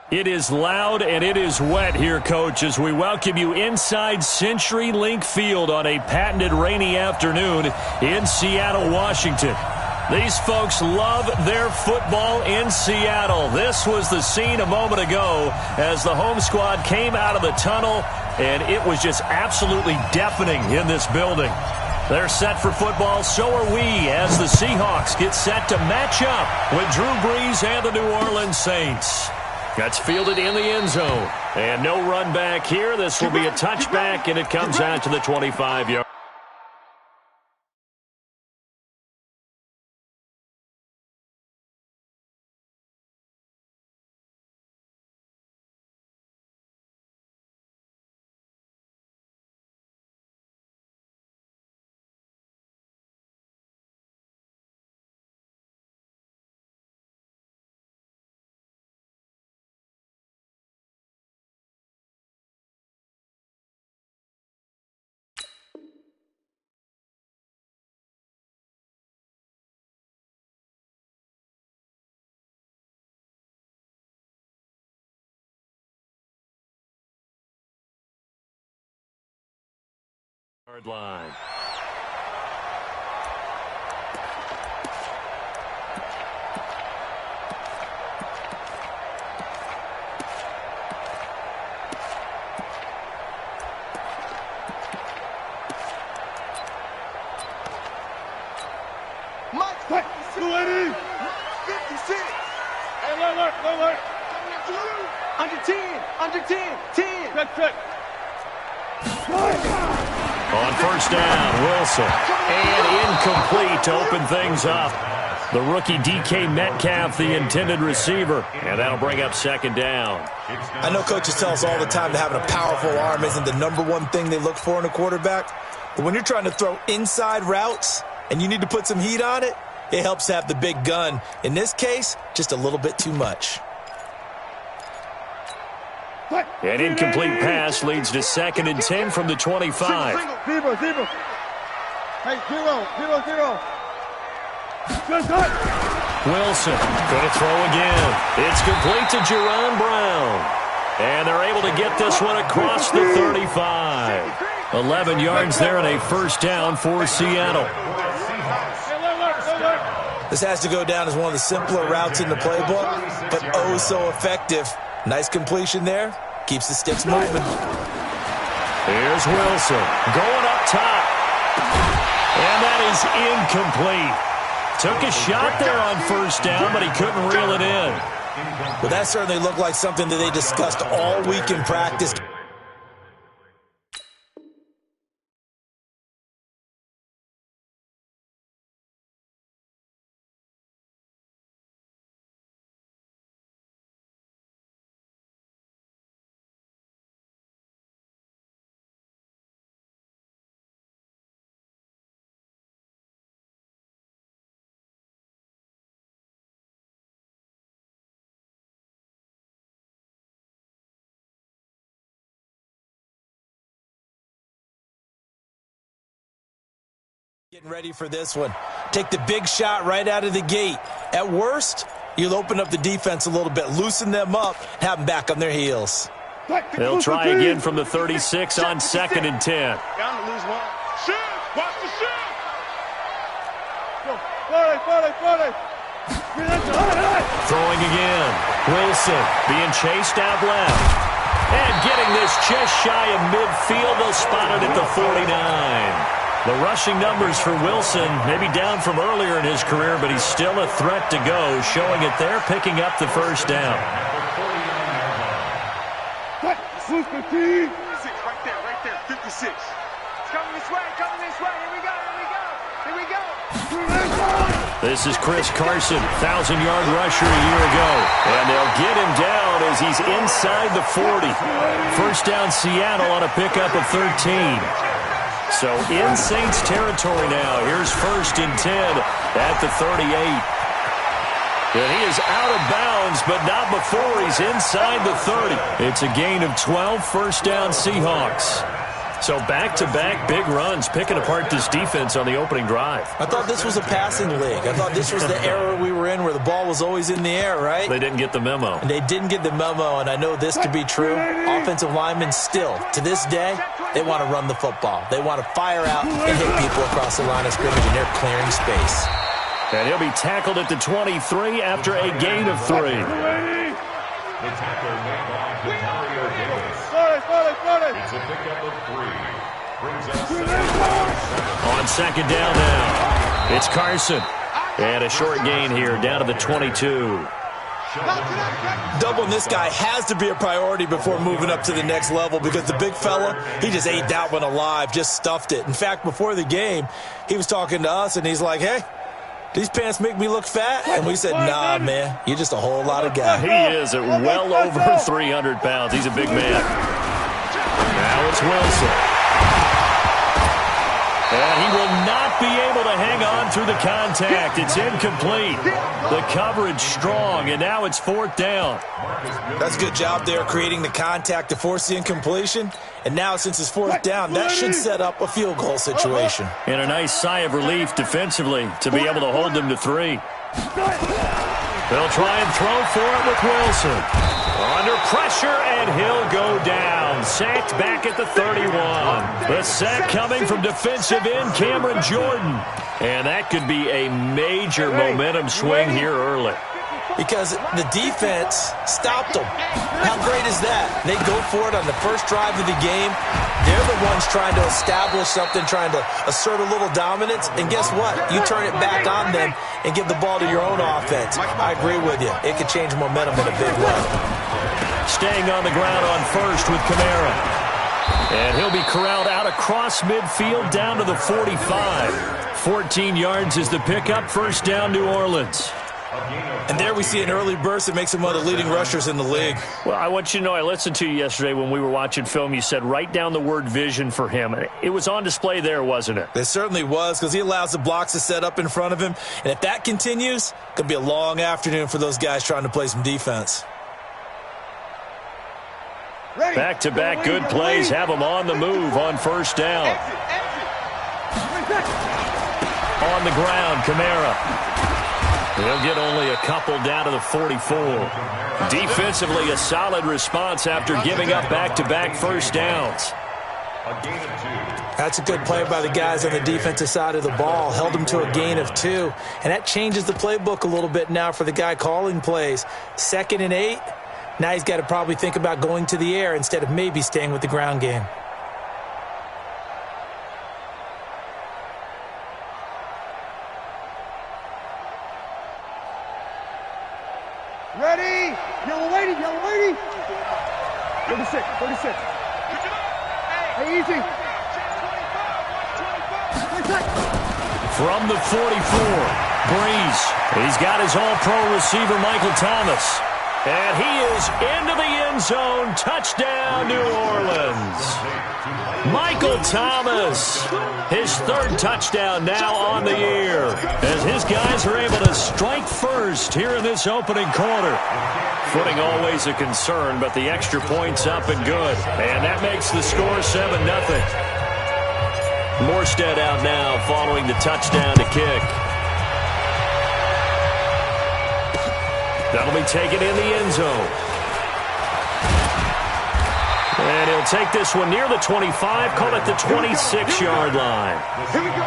It is loud and it is wet here, Coach, as we welcome you inside CenturyLink Field on a patented rainy afternoon in Seattle, Washington. These folks love their football in Seattle. This was the scene a moment ago as the home squad came out of the tunnel, and it was just absolutely deafening in this building. They're set for football, so are we, as the Seahawks get set to match up with Drew Brees and the New Orleans Saints. That's fielded in the end zone. And no run back here. This will be a touchback, and it comes out to the 25-yard. Line. Mike, 280, 56. Hey, alert. Under 10. 10. Check. On first down, Wilson. And incomplete to open things up. The rookie DK Metcalf, the intended receiver. And that'll bring up second down. I know coaches tell us all the time that having a powerful arm isn't the number one thing they look for in a quarterback. But when you're trying to throw inside routes and you need to put some heat on it, it helps to have the big gun. In this case, just a little bit too much. An incomplete pass leads to 2nd and 10 from the 25. Zero. Hey, 0. Wilson going to throw again. It's complete to Jerron Brown. And they're able to get this one across the 35. 11 yards there and a first down for Seattle. This has to go down as one of the simpler routes in the playbook, but oh so effective. Nice completion there. Keeps the sticks moving. Here's Wilson going up top. And that is incomplete. Took a shot there on first down, but he couldn't reel it in. Well, that certainly looked like something that they discussed all week in practice. Getting ready for this one. Take the big shot right out of the gate. At worst, you'll open up the defense a little bit, loosen them up, have them back on their heels. They'll try again from the 36 on 2nd and 10. Down to lose one. Shoot! Watch the shoot! Go. 40. Throwing again. Wilson being chased out left. And getting this just shy of midfield. They'll spot it at the 49. The rushing numbers for Wilson maybe down from earlier in his career, but he's still a threat to go, showing it there, picking up the first down. Right there, 56. It's coming this way. Here we go. This is Chris Carson, 1,000-yard rusher a year ago. And they'll get him down as he's inside the 40. First down Seattle on a pickup of 13. So in Saints territory now. Here's 1st and 10 at the 38. And he is out of bounds, but not before he's inside the 30. It's a gain of 12, first down Seahawks. So back-to-back big runs, picking apart this defense on the opening drive. I thought this was a passing league. I thought this was the era we were in where the ball was always in the air, right? They didn't get the memo. And they didn't get the memo, and I know this to be true. Offensive linemen still, to this day, they want to run the football. They want to fire out and hit people across the line of scrimmage, and they're clearing space. And he'll be tackled at the 23 after a gain of 3. The tackle made by Vitario Davis. It's a pickup of 3. Brings us 7. On second down now, it's Carson. And a short gain here, down to the 22. Doubling this guy has to be a priority before moving up to the next level because the big fella, he just ate that one alive, just stuffed it. In fact, before the game, he was talking to us, and he's like, hey, these pants make me look fat? And we said, nah, man, you're just a whole lot of guy. He is at well over 300 pounds. He's a big man. Now it's Wilson. And he will not be able to hang on through the contact. It's incomplete. The coverage strong, and now it's 4th down. That's a good job there creating the contact to force the incompletion. And now since it's 4th down, that should set up a field goal situation. And a nice sigh of relief defensively to be able to hold them to 3. They'll try and throw for it with Wilson. Under pressure, and he'll go down. Sacked back at the 31. The sack coming from defensive end Cameron Jordan. And that could be a major momentum swing here early. Because the defense stopped them. How great is that? They go for it on the first drive of the game. They're the ones trying to establish something, trying to assert a little dominance. And guess what? You turn it back on them and give the ball to your own offense. I agree with you. It could change momentum in a big way. Staying on the ground on first with Kamara. And he'll be corralled out across midfield down to the 45. 14 yards is the pickup. First down, New Orleans. And there we see an early burst that makes him one of the leading rushers in the league. Well, I want you to know, I listened to you yesterday when we were watching film. You said write down the word vision for him. It was on display there, wasn't it? It certainly was, because he allows the blocks to set up in front of him. And if that continues, it could be a long afternoon for those guys trying to play some defense. Back-to-back good plays have them on the move on first down. On the ground, Kamara. They'll get only a couple down to the 44. Defensively, a solid response after giving up back-to-back first downs. That's a good play by the guys on the defensive side of the ball. Held them to a gain of 2. And that changes the playbook a little bit now for the guy calling plays. 2nd and 8. Now he's got to probably think about going to the air instead of maybe staying with the ground game. Ready? Yellow lady, yellow lady. 36, 36. Hey, easy. From the 44, Breeze. He's got his all-pro receiver, Michael Thomas. And he is into the end zone. Touchdown, New Orleans. Michael Thomas, his 3rd touchdown now on the year, as his guys are able to strike first here in this opening quarter. Footing always a concern, but the extra point's up and good. And that makes the score 7-0. Morstead out now following the touchdown to kick. That'll be taken in the end zone. And he'll take this one near the 25, call it the 26-yard line. Here we go.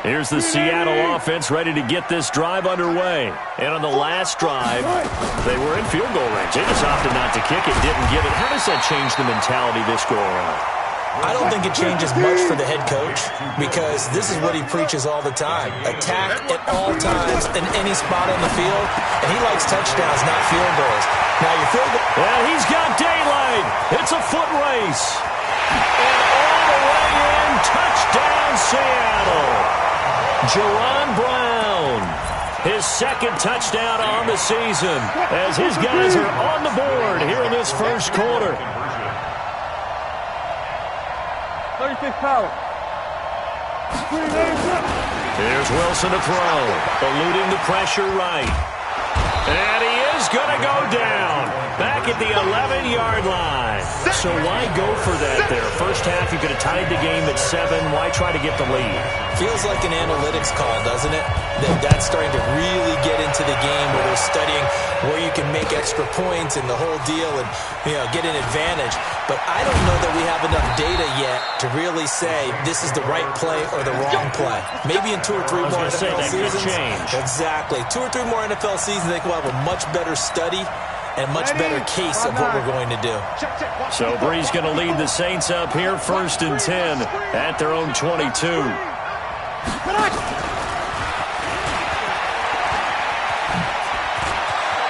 Here's the Seattle offense ready to get this drive underway. And on the last drive, they were in field goal range. They just opted not to kick it, didn't get it. How does that change the mentality this go around? I don't think it changes much for the head coach, because this is what he preaches all the time. Attack at all times in any spot on the field, and he likes touchdowns, not field goals. Now, your field goal... And he's got daylight. It's a foot race. And all the way in, touchdown Seattle. Jaron Brown, his 2nd touchdown on the season, as his guys are on the board here in this first quarter. 36 power. Here's Wilson to throw. Eluding the pressure right. And he is going to go down. Back at the 11-yard line. So why go for that there? First half, you could have tied the game at 7. Why try to get the lead? Feels like an analytics call, doesn't it? That's starting to really get into the game where they're studying where you can make extra points and the whole deal and, get an advantage. But I don't know that we have enough data yet to really say this is the right play or the wrong play. Maybe in 2 or 3 more NFL seasons. Exactly. 2 or 3 more NFL seasons, I think we'll have a much better study and a much better case of what we're going to do. So Bree's going to lead the Saints up here, 1st and 10 at their own 22.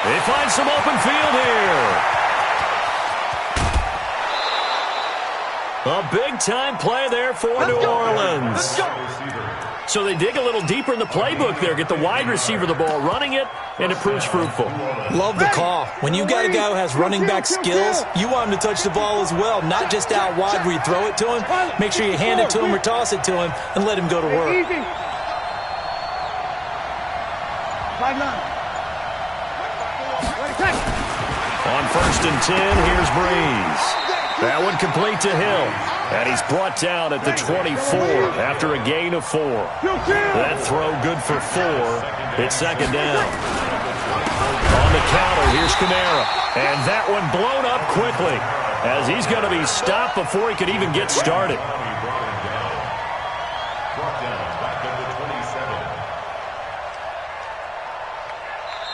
They find some open field here. A big-time play there for New Orleans. So they dig a little deeper in the playbook there, get the wide receiver the ball, running it, and it proves fruitful. Love the call. When you got a guy who has running back skills, you want him to touch the ball as well, not just out wide where you throw it to him. Make sure you hand it to him or toss it to him and let him go to work. On 1st and 10, here's Breeze. That one complete to Hill. And he's brought down at the 24 after a gain of 4. That throw good for 4. It's 2nd down. On the counter, here's Kamara. And that one blown up quickly as he's going to be stopped before he could even get started.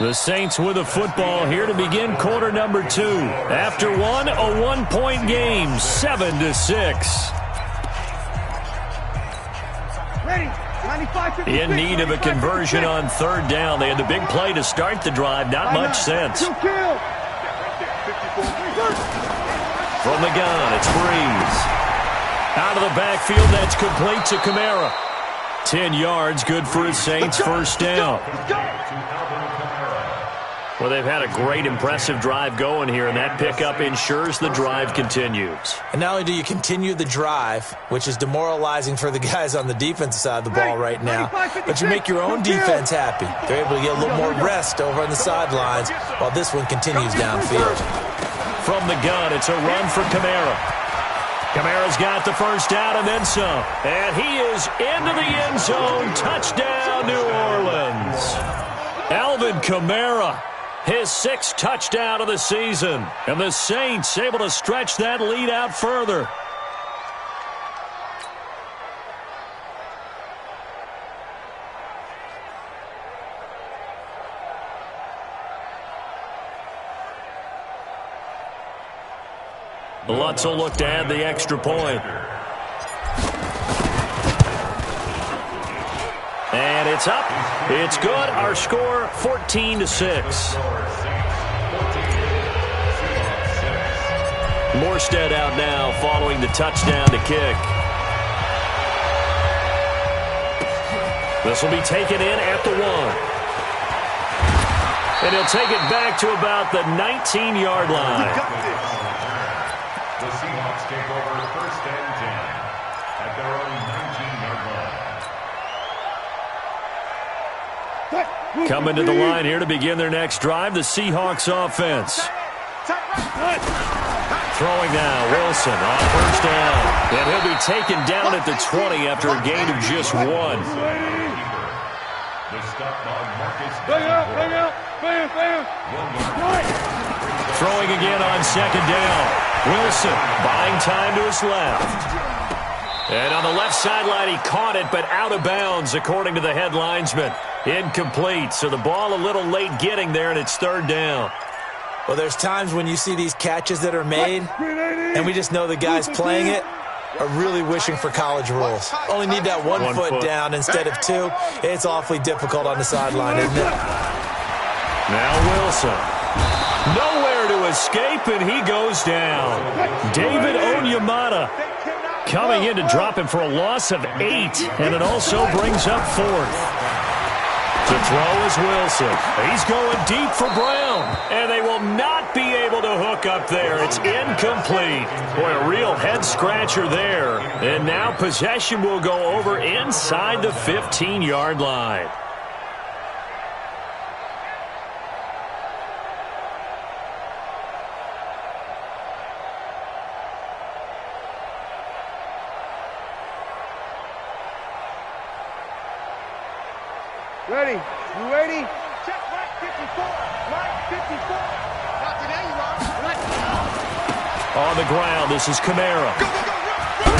The Saints with a football here to begin quarter number 2. After one, a 1-point game, 7-6. In need of a conversion on 3rd down. They had the big play to start the drive. Not much sense. From the gun, it's Breeze. Out of the backfield, that's complete to Kamara. 10 yards, good for his Saints, 1st down. Well, they've had a great, impressive drive going here, and that pickup ensures the drive continues. And not only do you continue the drive, which is demoralizing for the guys on the defensive side of the ball right now, but you make your own defense happy. They're able to get a little more rest over on the sidelines while this one continues downfield. From the gun, it's a run for Kamara. Kamara's got the 1st down and then some. And he is into the end zone. Touchdown, New Orleans. Alvin Kamara. His 6th touchdown of the season. And the Saints able to stretch that lead out further. Lutz will look to add the extra point. And it's up. It's good. Our score, 14-6. Morstead out now following the touchdown to kick. This will be taken in at the 1. And he'll take it back to about the 19-yard line. The Seahawks take over 1st and 10 at their own 19-yard line. Coming to the line here to begin their next drive, the Seahawks offense. Throwing now, Wilson on 1st down. And he'll be taken down at the 20 after a gain of just 1. The stop by Marcus. Throwing again on 2nd down. Wilson buying time to his left. And on the left sideline, he caught it, but out of bounds, according to the head linesman. Incomplete, so the ball a little late getting there, and it's 3rd down. Well, there's times when you see these catches that are made, and we just know the guys playing it are really wishing for college rules. Only need that one foot down instead of 2. It's awfully difficult on the sideline, isn't it? Now Wilson. Nowhere to escape, and he goes down. David Onyemata coming in to drop him for a loss of 8, and it also brings up 4th. To throw is Wilson. He's going deep for Brown, and they will not be able to hook look up there. It's incomplete. Boy, a real head-scratcher there. And now possession will go over inside the 15-yard line. Ready? You ready? Check right 54. Right 54. Not today, you are. On the ground, this is Kamara. Go, go, go, run.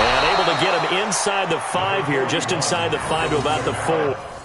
And able to get him inside the 5 here, just inside the 5 to about the 4.